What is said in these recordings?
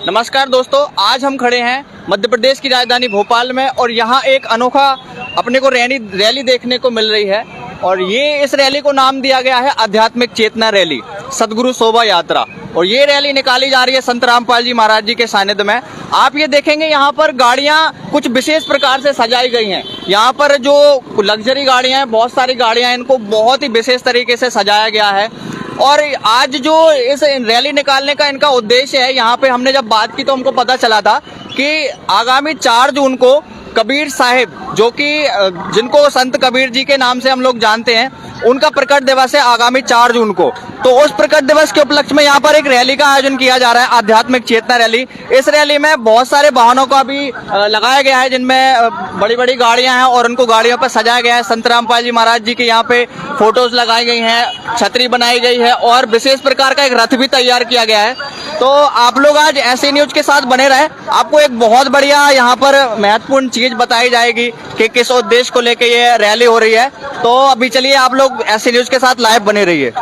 नमस्कार दोस्तों, आज हम खड़े हैं मध्य प्रदेश की राजधानी भोपाल में और यहाँ एक अनोखा अपने को रैली देखने को मिल रही है। और ये इस रैली को नाम दिया गया है आध्यात्मिक चेतना रैली, सदगुरु शोभा यात्रा। और ये रैली निकाली जा रही है संत रामपाल जी महाराज जी के सानिध्य में। आप ये देखेंगे यहाँ पर गाड़ियाँ कुछ विशेष प्रकार से सजाई गई हैं। यहाँ पर जो लग्जरी गाड़ियाँ हैं, बहुत सारी गाड़ियाँ, इनको बहुत ही विशेष तरीके से सजाया गया है। और आज जो इस रैली निकालने का इनका उद्देश्य है, यहाँ पे हमने जब बात की तो हमको पता चला था कि आगामी 4 जून को कबीर साहिब, जो कि जिनको संत कबीर जी के नाम से हम लोग जानते हैं, उनका प्रकट दिवस है आगामी 4 जून को। तो उस प्रकट दिवस के उपलक्ष्य में यहाँ पर एक रैली का आयोजन किया जा रहा है, आध्यात्मिक चेतना रैली। इस रैली में बहुत सारे वाहनों का भी लगाया गया है, जिनमें बड़ी बड़ी गाड़ियां हैं और उनको गाड़ियों पर सजाया गया है। संत रामपाल जी महाराज जी के यहाँ पे फोटोज लगाई गई हैं, छतरी बनाई गई है और विशेष प्रकार का एक रथ भी तैयार किया गया है। तो आप लोग आज ऐसे न्यूज के साथ बने रहे, आपको एक बहुत बढ़िया यहाँ पर महत्वपूर्ण चीज बताई जाएगी कि किस उद्देश्य को लेके ये रैली हो रही है। तो अभी चलिए आप लोग ऐसे न्यूज के साथ लाइव बने रहिए।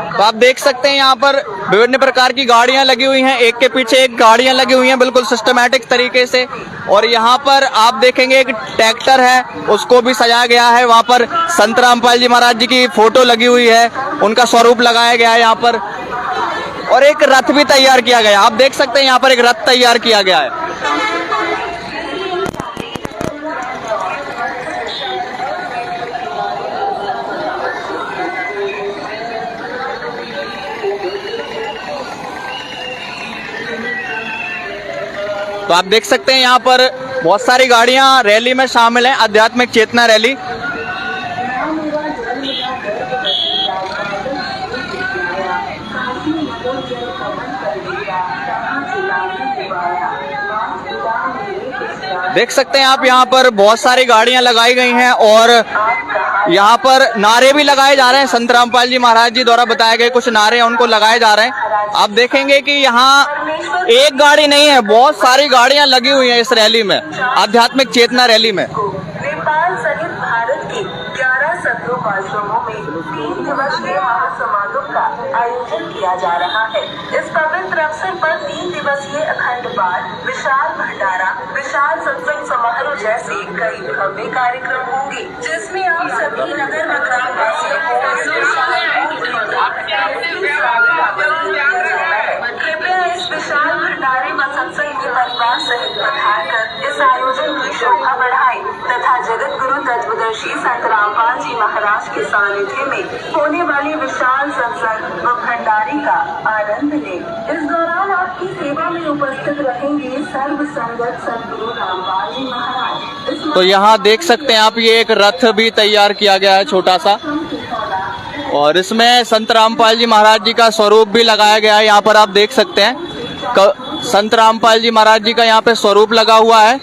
तो आप देख सकते हैं यहाँ पर विभिन्न प्रकार की गाड़ियां लगी हुई हैं, एक के पीछे एक गाड़ियां लगी हुई हैं बिल्कुल सिस्टमैटिक तरीके से। और यहाँ पर आप देखेंगे एक ट्रैक्टर है, उसको भी सजाया गया है। वहाँ पर संत रामपाल जी महाराज जी की फोटो लगी हुई है, उनका स्वरूप लगाया गया है यहाँ पर। और एक रथ भी तैयार किया गया है, आप देख सकते हैं यहाँ पर एक रथ तैयार किया गया है। तो आप देख सकते हैं यहाँ पर बहुत सारी गाड़ियां रैली में शामिल हैं, आध्यात्मिक चेतना रैली। देख सकते हैं आप यहाँ पर बहुत सारी गाड़ियां लगाई गई हैं और यहाँ पर नारे भी लगाए जा रहे हैं। संत रामपाल जी महाराज जी द्वारा बताए गए कुछ नारे हैं, उनको लगाए जा रहे हैं। आप देखेंगे कि यहाँ एक गाड़ी नहीं है, बहुत सारी गाड़ियां लगी हुई हैं इस रैली में, आध्यात्मिक चेतना रैली में। नेपाल सहित भारत के 11 सदगुरु आश्रमों में 3 दिवसीय महासमागम का आयोजन किया जा रहा है। इस पवित्र अवसर पर 3 दिवसीय अखंड पाठ, विशाल भंडारा, विशाल सत्संग समारोह जैसे कई भव्य कार्यक्रम होंगे, जिसमें आप सभी नगर ग्राम वासियों को कृपया इस विशाल भंडारे व सत्संग के परिवार सहित पधार कर इस आयोजन की शोभा बढ़ाएं तथा जगत गुरु तत्वदर्शी संत रामपाल जी महाराज के सानिध्य में होने वाले विशाल सत्संग व भंडारे का आनंद लें। इस दौरान आपकी सेवा में उपस्थित रहेंगे सर्व संगत सदगुरु रामपाल जी महाराज। तो यहाँ देख सकते हैं आप, ये एक रथ भी तैयार किया गया है छोटा सा, और इसमें संत रामपाल जी महाराज जी का स्वरूप भी लगाया गया है। यहाँ पर आप देख सकते हैं संत रामपाल जी महाराज जी का यहाँ पे स्वरूप लगा हुआ है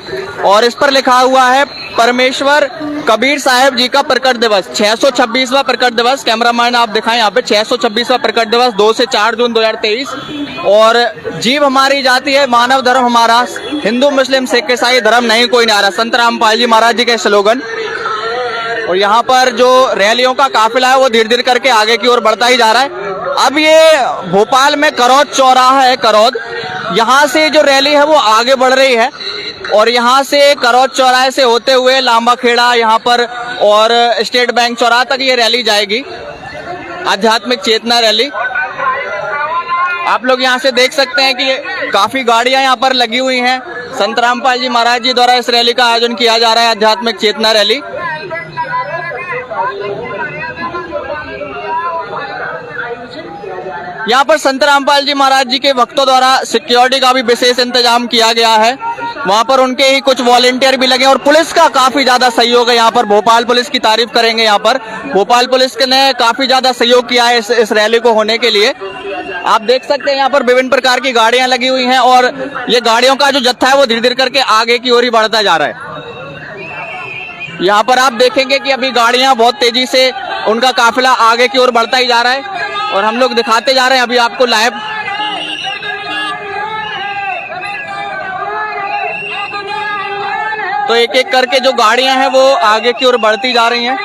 और इस पर लिखा हुआ है परमेश्वर कबीर साहिब जी का प्रकट दिवस, 626वां प्रकट दिवस। कैमरामैन आप दिखाएं यहाँ पे, 626वां प्रकट दिवस 2 से 4 जून 2023। और जीव हमारी जाति है, मानव धर्म हमारा, हिंदू मुस्लिम सिख ईसाई धर्म नहीं कोई नारा, संत रामपाल जी महाराज जी के स्लोगन। और यहाँ पर जो रैलियों का काफिला है वो धीरे धीरे करके आगे की ओर बढ़ता ही जा रहा है। अब ये भोपाल में करौद चौराहा है, करौद, यहाँ से जो रैली है वो आगे बढ़ रही है और यहाँ से करौद चौराहे से होते हुए लांबा खेड़ा यहाँ पर और स्टेट बैंक चौराहा तक ये रैली जाएगी, आध्यात्मिक चेतना रैली। आप लोग यहाँ से देख सकते हैं कि काफी गाड़ियां यहाँ पर लगी हुई हैं। संत रामपाल जी महाराज जी द्वारा इस रैली का आयोजन किया जा रहा है, आध्यात्मिक चेतना रैली। यहाँ पर संत रामपाल जी महाराज जी के भक्तों द्वारा सिक्योरिटी का भी विशेष इंतजाम किया गया है। वहाँ पर उनके ही कुछ वॉलेंटियर भी लगे और पुलिस का काफी ज्यादा सहयोग है यहाँ पर। भोपाल पुलिस की तारीफ करेंगे यहाँ पर, भोपाल पुलिस ने काफी ज्यादा सहयोग किया है इस रैली को होने के लिए। आप देख सकते हैं यहाँ पर विभिन्न प्रकार की गाड़ियां लगी हुई हैं और ये गाड़ियों का जो जत्था है वो धीरे धीरे करके आगे की ओर ही बढ़ता जा रहा है। यहाँ पर आप देखेंगे कि अभी गाड़ियां बहुत तेजी से, उनका काफिला आगे की ओर बढ़ता ही जा रहा है और हम लोग दिखाते जा रहे हैं अभी आपको लाइव। तो एक एक करके जो गाड़ियां हैं वो आगे की ओर बढ़ती जा रही हैं।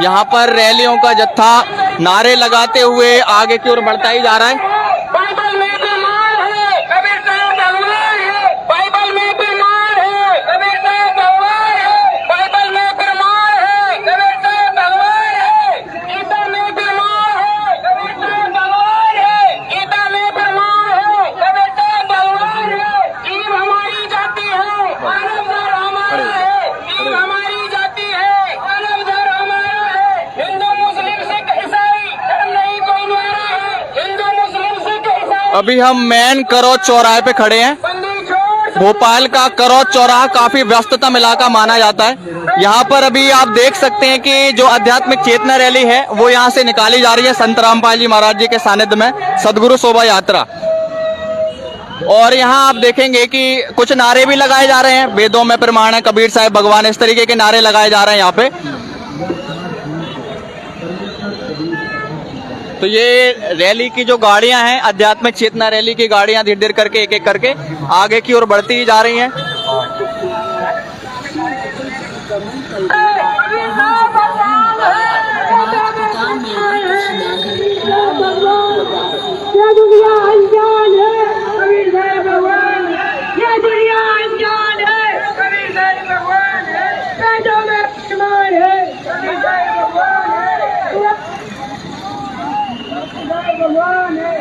यहाँ पर रैलियों का जत्था नारे लगाते हुए आगे की ओर बढ़ता ही जा रहा है। बाइबल में प्रमाण है कबीर साहब भगवान है, बाइबल में प्रमाण है कबीर साहब भगवान है, बाइबल में प्रमाण है कबीर साहब भगवान है, गीता में प्रमाण है कबीर साहब भगवान है, गीता में प्रमाण है कबीर साहब भगवान है। ईद हमारी जाति है, मानव धर्म हमारा है, ईद हमारी जाति है, मानव धर्म हमारा है। हिंदू मुस्लिम सिख ईसाई धर्म नहीं कोई न्यारा है, हिंदू मुस्लिम सिख ईसाई अभी हम मेन करौद चौराहे पे खड़े हैं। बंदी छोड़ भोपाल का करौद चौराहा काफी व्यस्ततम इलाका माना जाता है। यहाँ पर अभी आप देख सकते हैं कि जो आध्यात्मिक चेतना रैली है वो यहाँ से निकाली जा रही है संत रामपाल जी महाराज जी के सानिध्य में सदगुरु शोभा यात्रा। और यहाँ आप देखेंगे कि कुछ नारे भी लगाए जा रहे हैं, वेदों में प्रमाण है कबीर साहब भगवान, इस तरीके के नारे लगाए जा रहे हैं यहाँ पे। तो ये रैली की जो गाड़ियां हैं, आध्यात्मिक चेतना रैली की गाड़ियां धीरे धीरे करके एक एक करके आगे की ओर बढ़ती ही जा रही हैं। ये दुनिया अनजान है कबीर साहब भगवान है, ये दुनिया अनजान है कबीर साहब भगवान है, वेदों में प्रमाण है कबीर साहब भगवान है, भगवान है।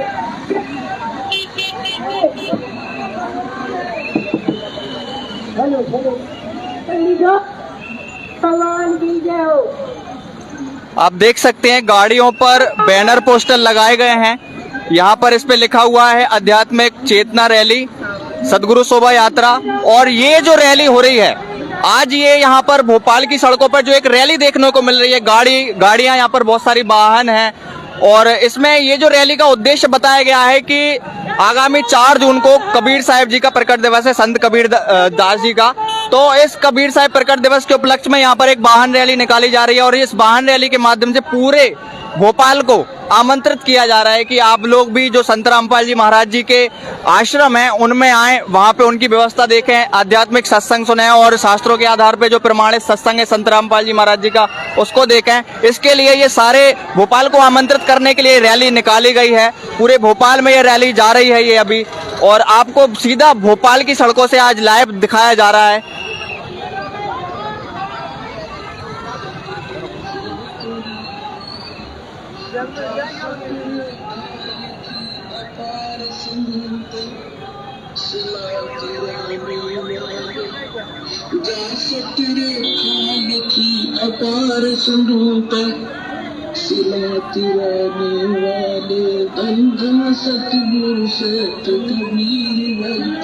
भगवान की जय हो। आप देख सकते हैं गाड़ियों पर बैनर पोस्टर लगाए गए हैं। यहाँ पर इस पे लिखा हुआ है आध्यात्मिक चेतना रैली सदगुरु शोभा यात्रा। और ये जो रैली हो रही है आज, ये यहाँ पर भोपाल की सड़कों पर जो एक रैली देखने को मिल रही है, गाड़ियां यहाँ पर बहुत सारी वाहन हैं। और इसमें ये जो रैली का उद्देश्य बताया गया है कि आगामी 4 जून को कबीर साहब जी का प्रकट दिवस है, संत कबीर दास जी का। तो इस कबीर साहब प्रकट दिवस के उपलक्ष्य में यहाँ पर एक वाहन रैली निकाली जा रही है। और इस वाहन रैली के माध्यम से पूरे भोपाल को आमंत्रित किया जा रहा है कि आप लोग भी जो संत रामपाल जी महाराज जी के आश्रम हैं उनमें आएं, वहां पे उनकी व्यवस्था देखें, आध्यात्मिक सत्संग सुने और शास्त्रों के आधार पे जो प्रमाणित सत्संग है संत रामपाल जी महाराज जी का उसको देखें। इसके लिए ये सारे भोपाल को आमंत्रित करने के लिए रैली निकाली गई है। पूरे भोपाल में ये रैली जा रही है ये अभी, और आपको सीधा भोपाल की सड़कों से आज लाइव दिखाया जा रहा है। अपार सुनूत सिलाती रहने वाले धन सतगुरु सत कबीर वंत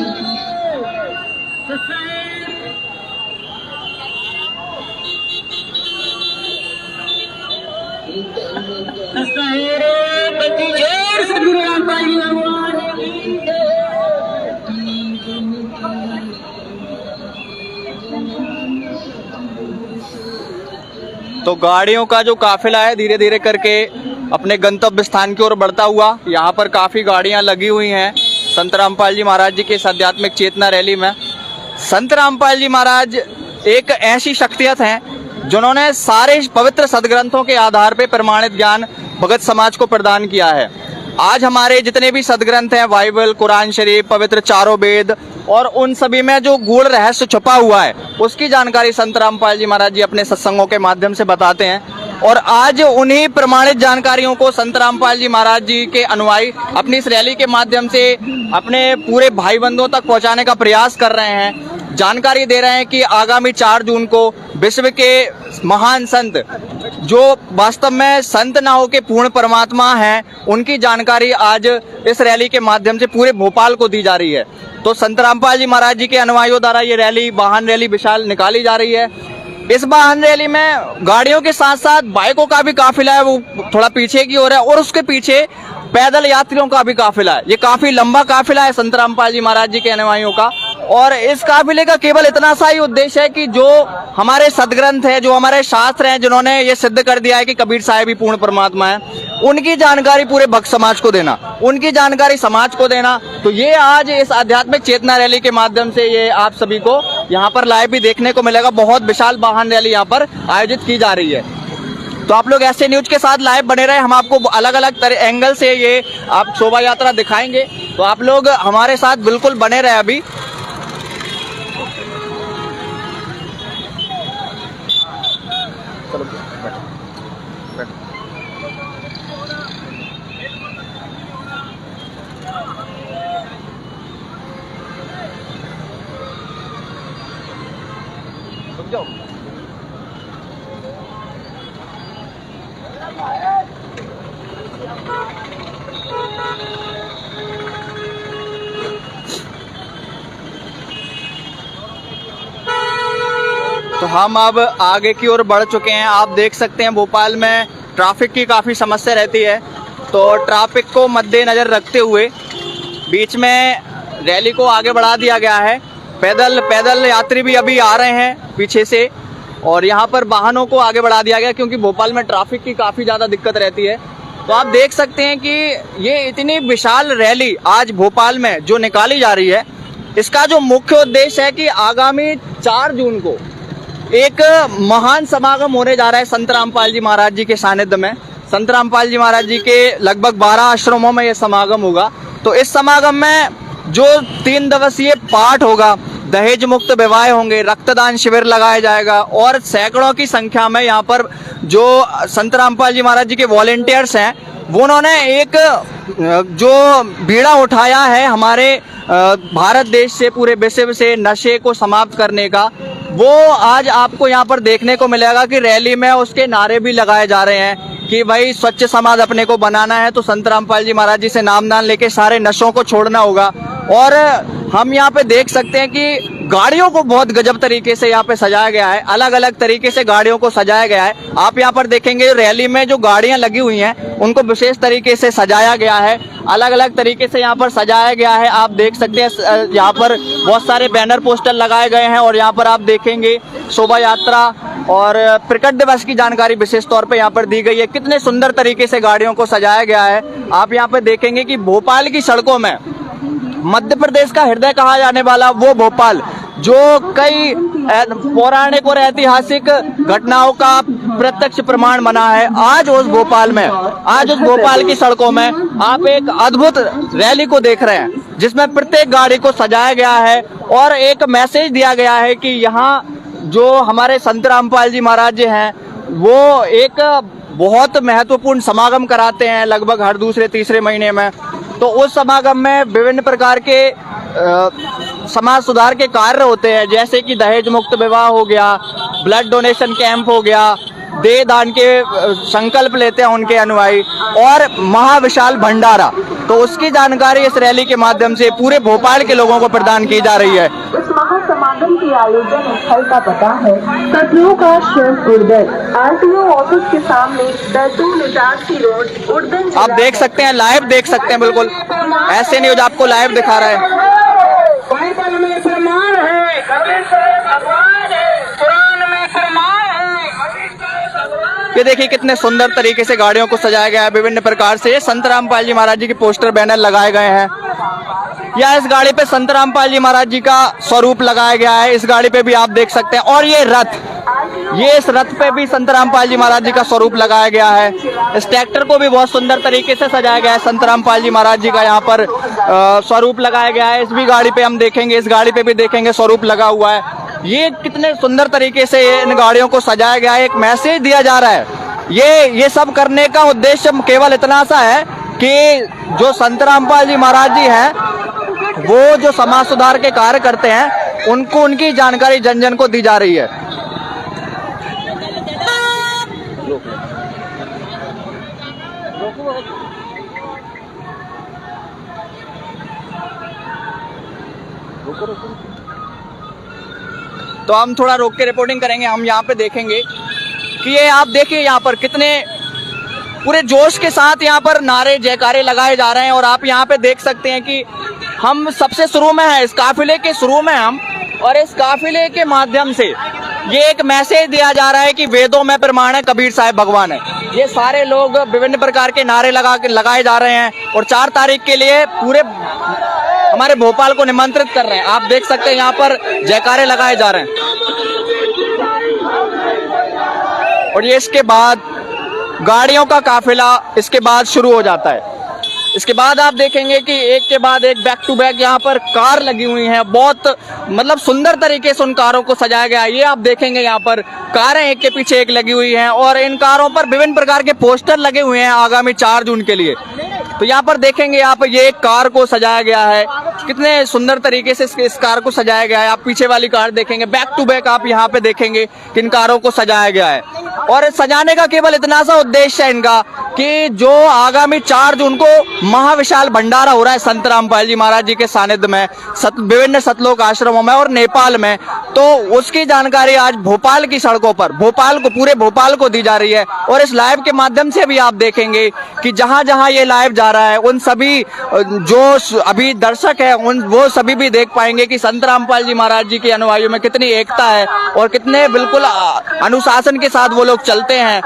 सतगुरु रामपाल जी भगवान की जय। तो गाड़ियों का जो काफिला है धीरे धीरे करके अपने गंतव्य स्थान की ओर बढ़ता हुआ, यहाँ पर काफी गाड़ियां लगी हुई हैं संत रामपाल जी महाराज जी के इस आध्यात्मिक चेतना रैली में। संत रामपाल जी महाराज एक ऐसी शख्सियत हैं जिन्होंने सारे पवित्र सदग्रंथों के आधार पर प्रमाणित ज्ञान भगत समाज को प्रदान किया है। आज हमारे जितने भी सदग्रंथ हैं, बाइबल, कुरान शरीफ, पवित्र चारों वेद, और उन सभी में जो गूढ़ रहस्य छुपा हुआ है उसकी जानकारी संत रामपाल जी महाराज जी अपने सत्संगों के माध्यम से बताते हैं। और आज उन्हीं प्रमाणित जानकारियों को संत रामपाल जी महाराज जी के अनुयायी अपनी इस रैली के माध्यम से अपने पूरे भाई बंधुओं तक पहुंचाने का प्रयास कर रहे हैं। जानकारी दे रहे हैं कि आगामी 4 जून को विश्व के महान संत, जो वास्तव में संत ना हो के पूर्ण परमात्मा हैं, उनकी जानकारी आज इस रैली के माध्यम से पूरे भोपाल को दी जा रही है। तो संत रामपाल जी महाराज जी के अनुयायियों द्वारा ये रैली, वाहन रैली विशाल निकाली जा रही है। इस वाहन रैली में गाड़ियों के साथ साथ बाइकों का भी काफिला है, वो थोड़ा पीछे की ओर है, और उसके पीछे पैदल यात्रियों का भी काफिला है। ये काफी लंबा काफिला है संत रामपाल जी महाराज जी के अनुयायियों का। और इस काफिले का केवल इतना सा ही उद्देश्य है कि जो हमारे सदग्रंथ है, जो हमारे शास्त्र हैं, जिन्होंने ये सिद्ध कर दिया है कि कबीर साहब ही पूर्ण परमात्मा है, उनकी जानकारी पूरे भक्त समाज को देना, उनकी जानकारी समाज को देना। तो ये आज इस आध्यात्मिक चेतना रैली के माध्यम से ये आप सभी को यहाँ पर लाइव भी देखने को मिलेगा। बहुत विशाल वाहन रैली यहाँ पर आयोजित की जा रही है। तो आप लोग ऐसे न्यूज के साथ लाइव बने रहे, हम आपको अलग अलग एंगल से ये आप शोभा यात्रा दिखाएंगे, तो आप लोग हमारे साथ बिल्कुल बने रहे अभी। तो हम अब आगे की ओर बढ़ चुके हैं। आप देख सकते हैं भोपाल में ट्रैफिक की काफ़ी समस्या रहती है, तो ट्रैफिक को मद्देनज़र रखते हुए बीच में रैली को आगे बढ़ा दिया गया है। पैदल यात्री भी अभी आ रहे हैं पीछे से, और यहाँ पर वाहनों को आगे बढ़ा दिया गया क्योंकि भोपाल में ट्रैफिक की काफ़ी ज़्यादा दिक्कत रहती है। तो आप देख सकते हैं कि ये इतनी विशाल रैली आज भोपाल में जो निकाली जा रही है, इसका जो मुख्य उद्देश्य है कि आगामी 4 जून को एक महान समागम होने जा रहा है संत रामपाल जी महाराज जी के सानिध्य में। संत रामपाल जी महाराज जी के लगभग 12 आश्रमों में यह समागम होगा। तो इस समागम में जो 3 दिवसीय पाठ होगा, दहेज मुक्त विवाह होंगे, रक्तदान शिविर लगाया जाएगा, और सैकड़ों की संख्या में यहाँ पर जो संत रामपाल जी महाराज जी के वॉलेंटियर्स हैं, वो उन्होंने एक जो बीड़ा उठाया है हमारे भारत देश से, पूरे विश्व से नशे को समाप्त करने का, वो आज आपको यहाँ पर देखने को मिलेगा कि रैली में उसके नारे भी लगाए जा रहे हैं कि भाई स्वच्छ समाज अपने को बनाना है, तो संत रामपाल जी महाराज जी से नामदान लेके सारे नशों को छोड़ना होगा। और हम यहाँ पे देख सकते हैं कि गाड़ियों को बहुत गजब तरीके से यहाँ पे सजाया गया है, अलग अलग तरीके से गाड़ियों को सजाया गया है। आप यहाँ पर देखेंगे रैली में जो गाड़ियां लगी हुई हैं उनको विशेष तरीके से सजाया गया है, अलग अलग तरीके से यहाँ पर सजाया गया है। आप देख सकते हैं यहाँ पर बहुत सारे बैनर पोस्टर लगाए गए हैं, और यहाँ पर आप देखेंगे शोभा यात्रा और प्रकट दिवस की जानकारी विशेष तौर पे यहाँ पर दी गई है। कितने सुंदर तरीके से गाड़ियों को सजाया गया है। आप यहाँ पर देखेंगे कि भोपाल की सड़कों में मध्य प्रदेश का हृदय कहा जाने वाला वो भोपाल, जो कई पौराणिक और ऐतिहासिक घटनाओं का प्रत्यक्ष प्रमाण बना है, आज उस भोपाल की सड़कों में आप एक अद्भुत रैली को देख रहे हैं, जिसमें प्रत्येक गाड़ी को सजाया गया है और एक मैसेज दिया गया है कि यहाँ जो हमारे संत रामपाल जी महाराज जी हैं, वो एक बहुत महत्वपूर्ण समागम कराते हैं लगभग हर दूसरे तीसरे महीने में। तो उस समागम में विभिन्न प्रकार के समाज सुधार के कार्य होते हैं, जैसे कि दहेज मुक्त विवाह हो गया, ब्लड डोनेशन कैंप हो गया, देह दान के संकल्प लेते हैं उनके अनुयायी, और महाविशाल भंडारा। तो उसकी जानकारी इस रैली के माध्यम से पूरे भोपाल के लोगों को प्रदान की जा रही है। इस महासमागम के आयोजन स्थल का पता है सतलू का शिव उर्दन, RTO ऑफिस के सामने बैतूल इटारसी रोड उर्दन। आप देख सकते हैं, लाइव देख सकते हैं, बिल्कुल ऐसे न्यूज आपको लाइव दिखा रहा है। बाइबल में फरमान है, कबीर साहब भगवान है, कुरान में फरमान है। ये देखिए कितने सुंदर तरीके से गाड़ियों को सजाया गया है विभिन्न प्रकार से। संत रामपाल जी महाराज जी के पोस्टर बैनर लगाए गए हैं, या इस गाड़ी पे संत रामपाल जी महाराज जी का स्वरूप लगाया गया है। इस गाड़ी पे भी आप देख सकते हैं, और ये इस रथ पे भी संत रामपाल जी महाराज जी का स्वरूप लगाया गया है। इस ट्रैक्टर को भी बहुत सुंदर तरीके से सजाया गया है, संत रामपाल जी महाराज जी का यहाँ पर स्वरूप लगाया गया है। इस भी गाड़ी पे हम देखेंगे, इस गाड़ी पे भी देखेंगे स्वरूप लगा हुआ है। ये कितने सुंदर तरीके से इन गाड़ियों को सजाया गया है, एक मैसेज दिया जा रहा है। ये सब करने का उद्देश्य केवल इतना सा है कि जो संत रामपाल जी महाराज जी हैं, वो जो समाज सुधार के कार्य करते हैं, उनको उनकी जानकारी जन जन को दी जा रही है। तो हम थोड़ा रोक के रिपोर्टिंग करेंगे। हम यहाँ पे देखेंगे कि ये आप देखिए यहाँ पर कितने पूरे जोश के साथ यहाँ पर नारे जयकारे लगाए जा रहे हैं। और आप यहाँ पे देख सकते हैं कि हम सबसे शुरू में हैं, इस काफिले के शुरू में हम, और इस काफिले के माध्यम से ये एक मैसेज दिया जा रहा है कि वेदों में प्रमाण है, कबीर साहब भगवान है। ये सारे लोग विभिन्न प्रकार के नारे लगाए जा रहे हैं, और 4 तारीख के लिए पूरे हमारे भोपाल को निमंत्रित कर रहे हैं। आप देख सकते हैं यहाँ पर जयकारे लगाए जा रहे हैं। और ये इसके बाद गाड़ियों का काफिला इसके बाद शुरू हो जाता है। इसके बाद आप देखेंगे कि एक के बाद एक बैक टू बैक यहाँ पर कार लगी हुई हैं। बहुत मतलब सुंदर तरीके से उन कारों को सजाया गया है। ये आप देखेंगे यहाँ पर कारें एक के पीछे एक लगी हुई हैं और इन कारों पर विभिन्न प्रकार के पोस्टर लगे हुए हैं आगामी 4 जून के लिए। तो यहाँ पर देखेंगे यहाँ पर ये एक कार को सजाया गया है, कितने सुंदर तरीके से इस कार को सजाया गया है। आप पीछे वाली कार देखेंगे, बैक टू बैक आप यहाँ पे देखेंगे कि इन कारों को सजाया गया है। और सजाने का केवल इतना सा उद्देश्य है इनका कि जो आगामी 4 जून को महाविशाल भंडारा हो रहा है संत रामपाल जी महाराज जी के सानिध्य में विभिन्न सतलोक आश्रमों में और नेपाल में, तो उसकी जानकारी आज भोपाल की सड़कों पर पूरे भोपाल को दी जा रही है। और इस लाइव के माध्यम से भी आप देखेंगे कि जहां जहां ये लाइव जा रहा है उन सभी जो अभी दर्शक है वो सभी भी देख पाएंगे कि संत रामपाल जी महाराज जी के अनुयायियों में कितनी एकता है और कितने बिल्कुल अनुशासन के साथ वो लोग चलते हैं।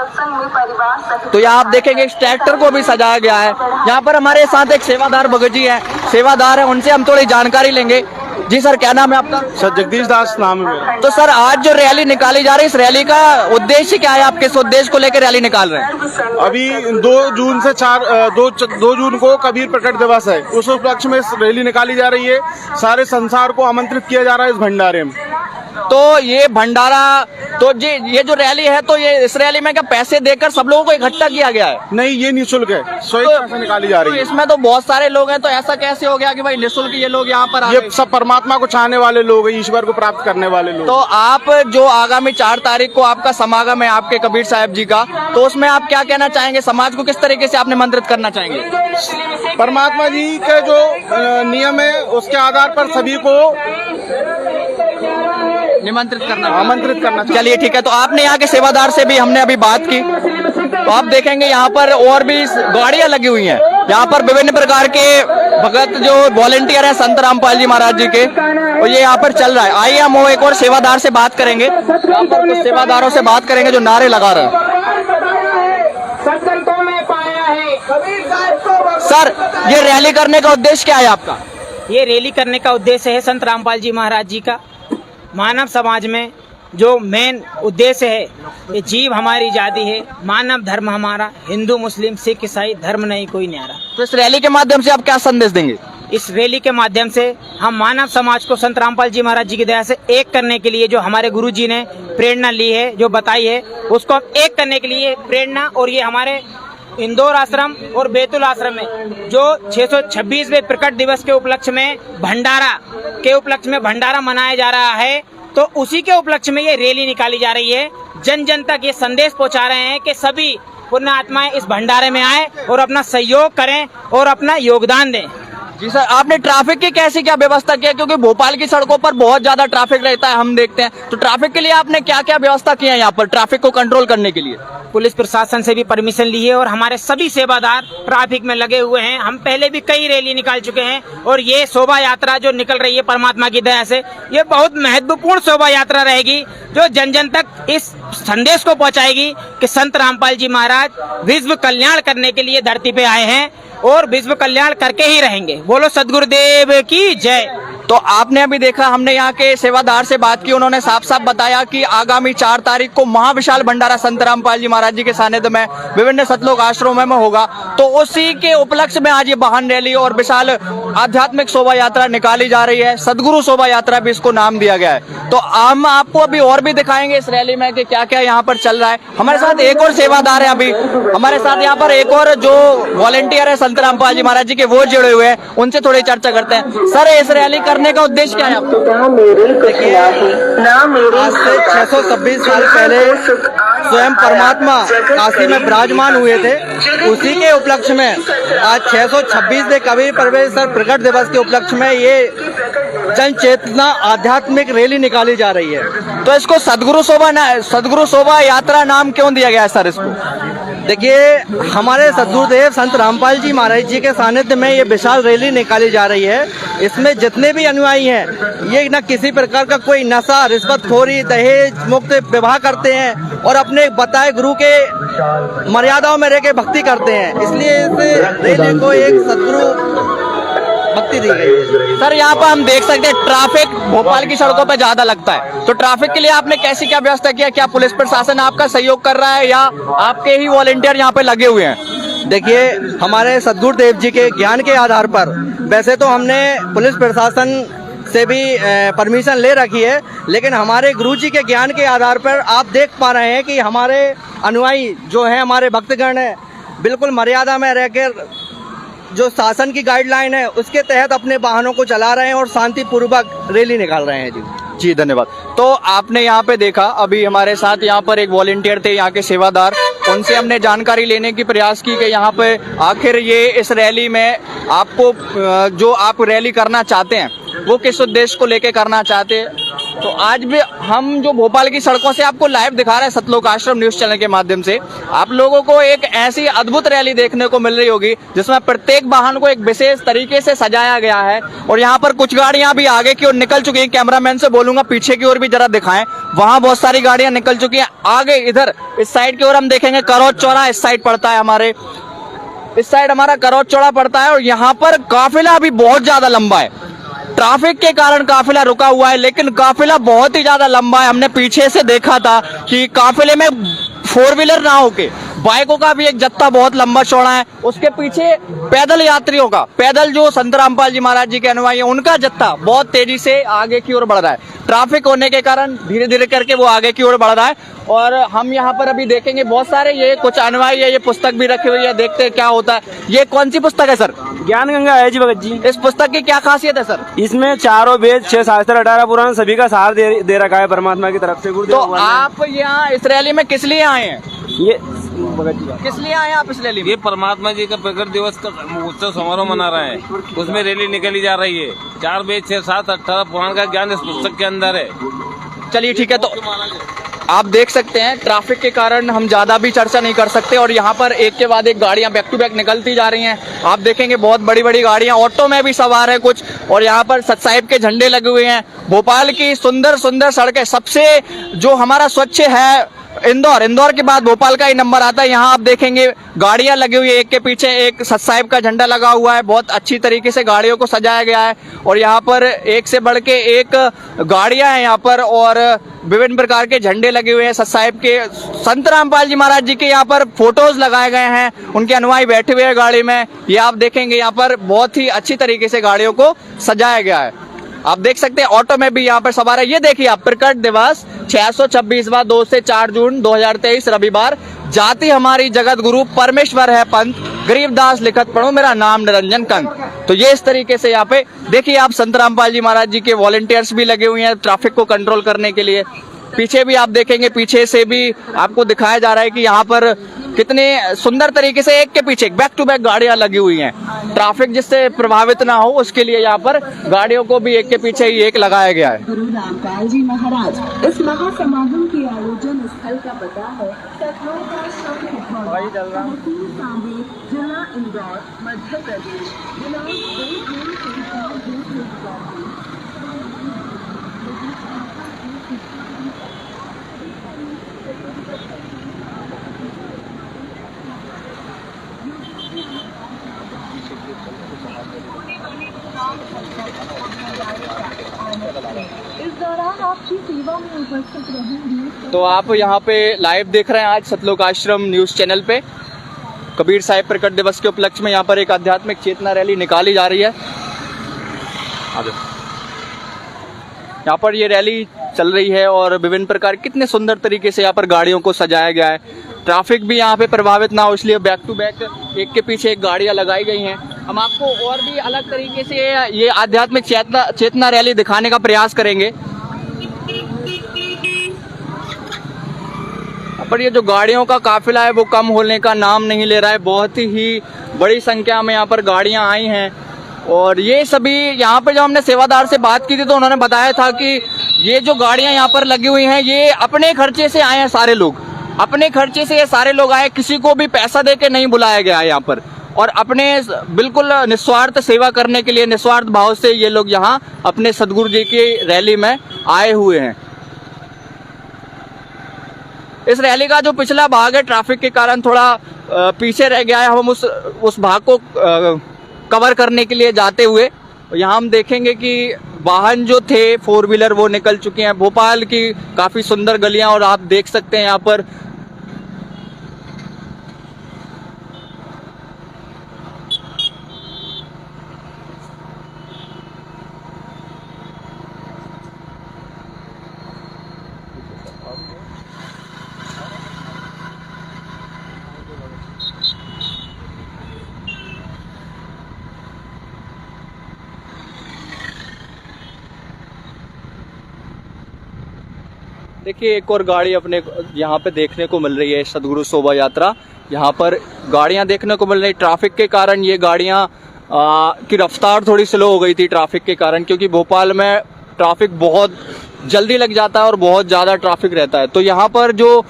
तो यहाँ आप देखेंगे इस ट्रैक्टर को भी सजाया गया है। यहाँ पर हमारे साथ एक सेवादार भगत जी हैं, सेवादार है, उनसे हम थोड़ी जानकारी लेंगे। जी सर, क्या नाम है आपका? सर जगदीश दास नाम है मेरा। तो सर आज जो रैली निकाली जा रही है, इस रैली का उद्देश्य क्या है? आप किस उद्देश्य को लेकर रैली निकाल रहे हैं? अभी 2 जून से 2 जून को कबीर प्रकट दिवस है, उस उपलक्ष्य में रैली निकाली जा रही है। सारे संसार को आमंत्रित किया जा रहा है इस भंडारे में। तो ये भंडारा, तो ये जो रैली है, तो ये इस रैली में क्या पैसे देकर सब लोगों को इकट्ठा किया गया है? नहीं, ये निःशुल्क है, स्वेच्छा से निकाली जा रही है। इसमें तो बहुत सारे लोग हैं, तो ऐसा कैसे हो गया कि भाई निःशुल्क ये लोग यहाँ पर आ ये गए? सब परमात्मा को चाहने वाले लोग हैं, ईश्वर को प्राप्त करने वाले लोग। तो आप जो आगामी 4 तारीख को आपका समागम है आपके कबीर साहब जी का, तो उसमें आप क्या कहना चाहेंगे? समाज को किस तरीके से आप निमंत्रित करना चाहेंगे? परमात्मा जी के जो नियम है उसके आधार पर सभी को आमंत्रित करना। चलिए ठीक है। तो आपने यहाँ के सेवादार से भी हमने अभी बात की, तो आप देखेंगे यहाँ पर और भी गाड़ियां लगी हुई हैं। यहाँ पर विभिन्न प्रकार के भगत जो वॉलेंटियर हैं संत रामपाल जी महाराज जी के, और ये यहाँ पर चल रहा है। आइए हम वो एक और सेवादार से बात करेंगे, यहाँ पर कुछ सेवादारों से बात करेंगे जो नारे लगा रहे हैं। सर, ये रैली करने का उद्देश्य क्या है आपका? ये रैली करने का उद्देश्य है संत रामपाल जी महाराज जी का मानव समाज में जो मेन उद्देश्य है, ये जीव हमारी जाति है, मानव धर्म हमारा, हिंदू मुस्लिम सिख ईसाई धर्म नहीं कोई न्यारा। तो इस रैली के माध्यम से आप क्या संदेश देंगे? इस रैली के माध्यम से हम मानव समाज को संत रामपाल जी महाराज जी की दया से एक करने के लिए जो हमारे गुरु जी ने प्रेरणा ली है, जो बताई है, उसको हम एक करने के लिए प्रेरणा, और ये हमारे इंदौर आश्रम और बैतूल आश्रम में जो 626वें प्रकट दिवस के उपलक्ष्य में भंडारा मनाया जा रहा है, तो उसी के उपलक्ष्य में ये रैली निकाली जा रही है। जन जन तक ये संदेश पहुंचा रहे हैं कि सभी पुण्य आत्माएं इस भंडारे में आए और अपना सहयोग करें और अपना योगदान दें। जी सर, आपने ट्रैफिक की कैसी क्या व्यवस्था की है? क्योंकि भोपाल की सड़कों पर बहुत ज्यादा ट्रैफिक रहता है, हम देखते हैं। तो ट्रैफिक के लिए आपने क्या क्या व्यवस्था की है यहाँ पर ट्रैफिक को कंट्रोल करने के लिए? पुलिस प्रशासन से भी परमिशन ली है और हमारे सभी सेवादार ट्रैफिक में लगे हुए हैं। हम पहले भी कई रैली निकाल चुके हैं और ये शोभा यात्रा जो निकल रही है परमात्मा की दया से, ये बहुत महत्वपूर्ण शोभा यात्रा रहेगी जो जन जन तक इस संदेश को पहुंचाएगी कि संत रामपाल जी महाराज विश्व कल्याण करने के लिए धरती पे आए हैं और विश्व कल्याण करके ही रहेंगे। बोलो सदगुरुदेव की जय। तो आपने अभी देखा, हमने यहाँ के सेवादार से बात की, उन्होंने साफ साफ बताया कि आगामी 4 तारीख को महाविशाल भंडारा संत रामपाल जी महाराज जी के सानिध्य में विभिन्न सतलोक आश्रमों में होगा। तो उसी के उपलक्ष्य में आज ये वाहन रैली और विशाल आध्यात्मिक शोभा यात्रा निकाली जा रही है। सदगुरु शोभा यात्रा भी इसको नाम दिया गया है। तो हम आपको अभी और भी दिखाएंगे इस रैली में कि क्या क्या यहाँ पर चल रहा है। हमारे साथ एक और सेवादार है, अभी हमारे साथ यहाँ पर एक और जो वॉलेंटियर है संत रामपाल जी महाराज जी के, वो जुड़े हुए हैं, उनसे थोड़ी चर्चा करते हैं। सर, इस रैली करने का उद्देश्य क्या है आपका? देखिए, आज से 626 साल पहले स्वयं परमात्मा काशी में विराजमान हुए थे। उसी के उपलक्ष्य में आज 626वें कबीर परमेश्वर प्रकट दिवस के उपलक्ष्य में ये जन चेतना आध्यात्मिक रैली निकाली जा रही है। तो इसको सदगुरु शोभा यात्रा नाम क्यों दिया गया है सर इसको? देखिए, हमारे सदगुरुदेव संत रामपाल जी महाराज जी के सानिध्य में ये विशाल रैली निकाली जा रही है। इसमें जितने भी अनुयायी हैं, ये न किसी प्रकार का कोई नशा, रिश्वतखोरी, दहेज मुक्त विवाह करते हैं और अपने बताए गुरु के मर्यादाओं में रह के भक्ति करते हैं। इसलिए इस रैली को एक सदगुरु भक्ति दी गई है। सर यहाँ पर हम देख सकते हैं ट्रैफिक भोपाल की सड़कों पे ज्यादा लगता है, तो ट्रैफिक के लिए आपने कैसी क्या व्यवस्था किया? क्या पुलिस प्रशासन आपका सहयोग कर रहा है या आपके ही वॉलंटियर यहाँ पे लगे हुए हैं? देखिए, हमारे सद्गुरुदेव जी के ज्ञान के आधार पर वैसे तो हमने पुलिस प्रशासन से भी परमिशन ले रखी है, लेकिन हमारे गुरु जी के ज्ञान के आधार पर आप देख पा रहे हैं कि हमारे अनुयायी जो हैं, हमारे भक्तगण हैं, बिल्कुल मर्यादा में रहकर जो शासन की गाइडलाइन है उसके तहत अपने वाहनों को चला रहे हैं और शांतिपूर्वक रैली निकाल रहे हैं। जी धन्यवाद। तो आपने यहाँ पे देखा, अभी हमारे साथ यहाँ पर एक वॉलंटियर थे, यहाँ के सेवादार, उनसे हमने जानकारी लेने की प्रयास की कि यहाँ पे आखिर ये इस रैली में आपको जो आप रैली करना चाहते हैं वो किस उद्देश्य को लेके करना चाहते हैं। तो आज भी हम जो भोपाल की सड़कों से आपको लाइव दिखा रहे हैं सतलोक आश्रम न्यूज चैनल के माध्यम से, आप लोगों को एक ऐसी अद्भुत रैली देखने को मिल रही होगी जिसमें प्रत्येक वाहन को एक विशेष तरीके से सजाया गया है। और यहाँ पर कुछ गाड़ियां भी आगे की ओर निकल चुकी हैं, कैमरामैन से बोलूंगा पीछे की ओर भी जरा दिखाएं, वहां बहुत सारी गाड़ियां निकल चुकी हैं। आगे इधर इस साइड की ओर हम देखेंगे, करौद चौरा इस साइड पड़ता है, हमारे इस साइड हमारा करौद चौरा पड़ता है, और यहाँ पर काफिला भी बहुत ज्यादा लंबा है। ट्रैफिक के कारण काफिला रुका हुआ है, लेकिन काफिला बहुत ही ज्यादा लंबा है। हमने पीछे से देखा था कि काफिले में 4 व्हीलर ना होके बाइकों का भी एक जत्था बहुत लंबा चौड़ा है, उसके पीछे पैदल यात्रियों का, पैदल जो संत रामपाल जी महाराज जी के अनुयायी हैं उनका जत्था बहुत तेजी से आगे की ओर बढ़ रहा है। ट्रैफिक होने के कारण धीरे धीरे करके वो आगे की ओर बढ़ रहा है। और हम यहाँ पर अभी देखेंगे बहुत सारे ये कुछ अनुयायी है, ये पुस्तक भी रखी हुई है, देखते हैं क्या होता है। ये कौन सी पुस्तक है सर? ज्ञान गंगा है जी भगत जी। इस पुस्तक की क्या खासियत है सर? इसमें चारों वेद, 6 शास्त्र, 18 पुराण सभी का सार दे रखा है परमात्मा की तरफ से। तो आप यहाँ इस रैली में किस लिए आए हैं? ये भगत जी किस लिए आए हैं आप इस रैली में? ये परमात्मा जी का प्रकट दिवस का उत्सव समारोह मना रहे हैं, उसमें रैली निकली जा रही है। 4 वेद, 6, 7, 18 पुराण का ज्ञान इस पुस्तक के अंदर है। चलिए ठीक है, तो आप देख सकते हैं ट्रैफिक के कारण हम ज्यादा भी चर्चा नहीं कर सकते, और यहाँ पर एक के बाद एक गाड़ियां बैक टू बैक निकलती जा रही हैं। आप देखेंगे बहुत बड़ी बड़ी गाड़ियां, ऑटो में भी सवार है कुछ, और यहाँ पर सतसाहिब के झंडे लगे हुए हैं। भोपाल की सुंदर सुंदर सड़कें, सबसे जो हमारा स्वच्छ है इंदौर के बाद भोपाल का ही नंबर आता है। यहाँ आप देखेंगे गाड़ियां लगी हुई है, एक के पीछे एक सतसाहिब का झंडा लगा हुआ है, बहुत अच्छी तरीके से गाड़ियों को सजाया गया है। और यहाँ पर एक से बढ़ के एक गाड़ियां हैं यहाँ पर, और विभिन्न प्रकार के झंडे लगे हुए हैं सतसाहिब के। संत रामपाल जी महाराज जी के यहाँ पर फोटोज लगाए गए हैं, उनके अनुयायी बैठे हुए हैं गाड़ी में। ये आप देखेंगे यहाँ पर बहुत ही अच्छी तरीके से गाड़ियों को सजाया गया है। आप देख सकते हैं ऑटो में भी यहाँ पर सवार है। ये देखिए आप, प्रकट दिवस 626वां 2 से 4 जून 2023 रविवार। जाति हमारी जगत गुरु परमेश्वर है पंथ, गरीबदास लिखत पढ़ो मेरा नाम निरंजन कंत। तो ये इस तरीके से यहाँ पे देखिए आप, संत रामपाल जी महाराज जी के वॉलंटियर्स भी लगे हुए हैं ट्रैफिक को कंट्रोल करने के लिए। पीछे भी आप देखेंगे, पीछे से भी आपको दिखाया जा रहा है कि यहाँ पर कितने सुंदर तरीके से एक के पीछे एक बैक टू बैक गाड़ियां लगी हुई हैं। ट्रैफिक जिससे प्रभावित ना हो उसके लिए यहाँ पर गाड़ियों को भी एक के पीछे ही एक लगाया गया है। गुरु रामपाल जी महाराज इस महासमागम के आयोजन स्थल का पता है सतलोक आश्रम जिला इंदौर, मध्य प्रदेश। इस दौरान आपकी सेवा में उपस्थित रहेंगे। तो आप यहाँ पे लाइव देख रहे हैं आज सतलोक आश्रम न्यूज चैनल पे। कबीर साहिब प्रकट दिवस के उपलक्ष्य में यहाँ पर एक आध्यात्मिक चेतना रैली निकाली जा रही है। यहाँ पर ये रैली चल रही है और विभिन्न प्रकार कितने सुंदर तरीके से यहाँ पर गाड़ियों को सजाया गया है। ट्रैफिक भी यहाँ पे प्रभावित ना हो इसलिए बैक टू बैक एक के पीछे एक गाड़ियाँ लगाई गई हैं। हम आपको और भी अलग तरीके से ये आध्यात्मिक चेतना रैली दिखाने का प्रयास करेंगे। पर ये जो गाड़ियों का काफिला है वो कम होने का नाम नहीं ले रहा है। बहुत ही बड़ी संख्या में यहाँ पर गाड़ियाँ आई हैं, और ये सभी यहाँ पर जब हमने सेवादार से बात की थी तो उन्होंने बताया था कि ये जो गाड़ियाँ यहाँ पर लगी हुई हैं ये अपने खर्चे से आए हैं, सारे लोग अपने खर्चे से ये सारे लोग आए, किसी को भी पैसा दे के नहीं बुलाया गया है यहाँ पर, और अपने बिल्कुल निस्वार्थ सेवा करने के लिए निस्वार्थ भाव से ये लोग यहाँ अपने सदगुरु जी की रैली में आए हुए हैं। इस रैली का जो पिछला भाग है ट्रैफिक के कारण थोड़ा पीछे रह गया है, हम उस भाग को कवर करने के लिए जाते हुए यहाँ हम देखेंगे कि वाहन जो थे 4 व्हीलर वो निकल चुके हैं। भोपाल की काफी सुंदर गलियां और आप देख सकते हैं यहाँ पर देखिए एक और गाड़ी अपने यहाँ पे देखने को मिल रही है, सदगुरु शोभा यात्रा। यहाँ पर गाड़ियाँ देखने को मिल रही, ट्रैफिक के कारण ये गाड़ियाँ की रफ्तार थोड़ी स्लो हो गई थी ट्रैफिक के कारण, क्योंकि भोपाल में ट्रैफिक बहुत जल्दी लग जाता है और बहुत ज़्यादा ट्रैफिक रहता है। तो यहाँ पर जो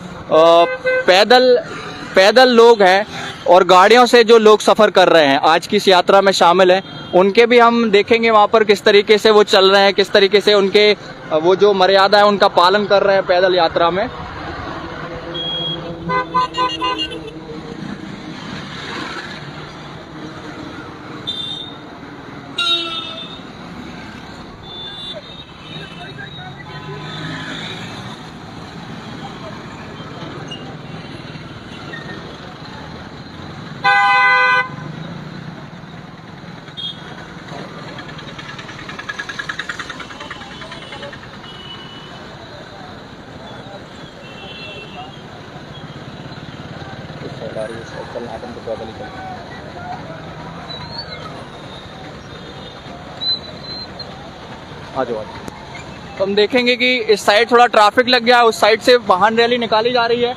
पैदल लोग हैं और गाड़ियों से जो लोग सफ़र कर रहे हैं, आज की इस यात्रा में शामिल हैं, उनके भी हम देखेंगे वहाँ पर किस तरीके से वो चल रहे हैं, किस तरीके से उनके वो जो मर्यादा है उनका पालन कर रहे हैं पैदल यात्रा में। आ जाओ। तो हम देखेंगे कि इस साइड थोड़ा ट्रैफिक लग गया है, उस साइड से वाहन रैली निकाली जा रही है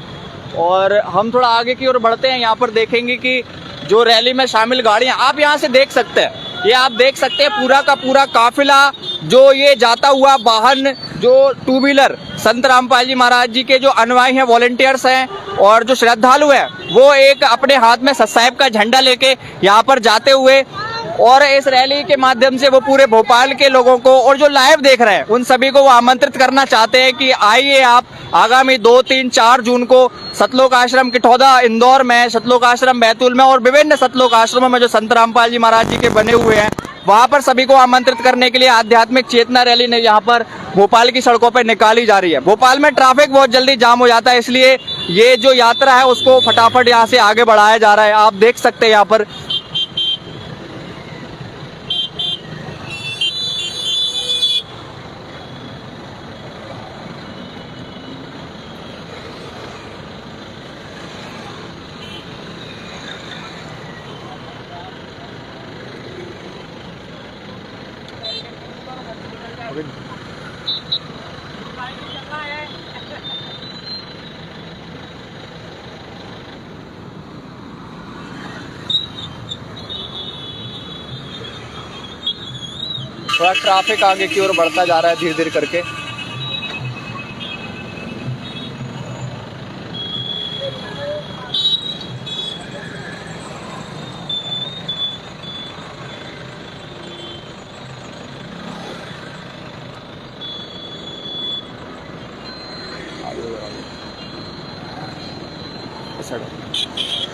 और हम थोड़ा आगे की ओर बढ़ते हैं। यहाँ पर देखेंगे कि जो रैली में शामिल गाड़ियाँ आप यहाँ से देख सकते हैं, ये आप देख सकते हैं पूरा का पूरा काफिला जो ये जाता हुआ वाहन, जो 2 व्हीलर संत रामपाल जी महाराज जी के जो अनुयायी हैं, वॉलंटियर्स हैं और जो श्रद्धालु हैं, वो एक अपने हाथ में सतसाहिब का झंडा लेके यहाँ पर जाते हुए और इस रैली के माध्यम से वो पूरे भोपाल के लोगों को और जो लाइव देख रहे हैं उन सभी को वो आमंत्रित करना चाहते हैं कि आइए आप आगामी 2, 3, 4 जून को सतलोक आश्रम किठौदा इंदौर में, सतलोक आश्रम बैतूल में और विभिन्न सतलोक आश्रमों में जो संत रामपाल जी महाराज जी के बने हुए हैं, वहां पर सभी को आमंत्रित करने के लिए आध्यात्मिक चेतना रैली ने यहाँ पर भोपाल की सड़कों पर निकाली जा रही है। भोपाल में ट्रैफिक बहुत जल्दी जाम हो जाता है, इसलिए ये जो यात्रा है उसको फटाफट यहाँ से आगे बढ़ाया जा रहा है। आप देख सकते हैं यहाँ पर थोड़ा ट्रैफिक आगे की ओर बढ़ता जा रहा है धीरे धीरे करके। आगे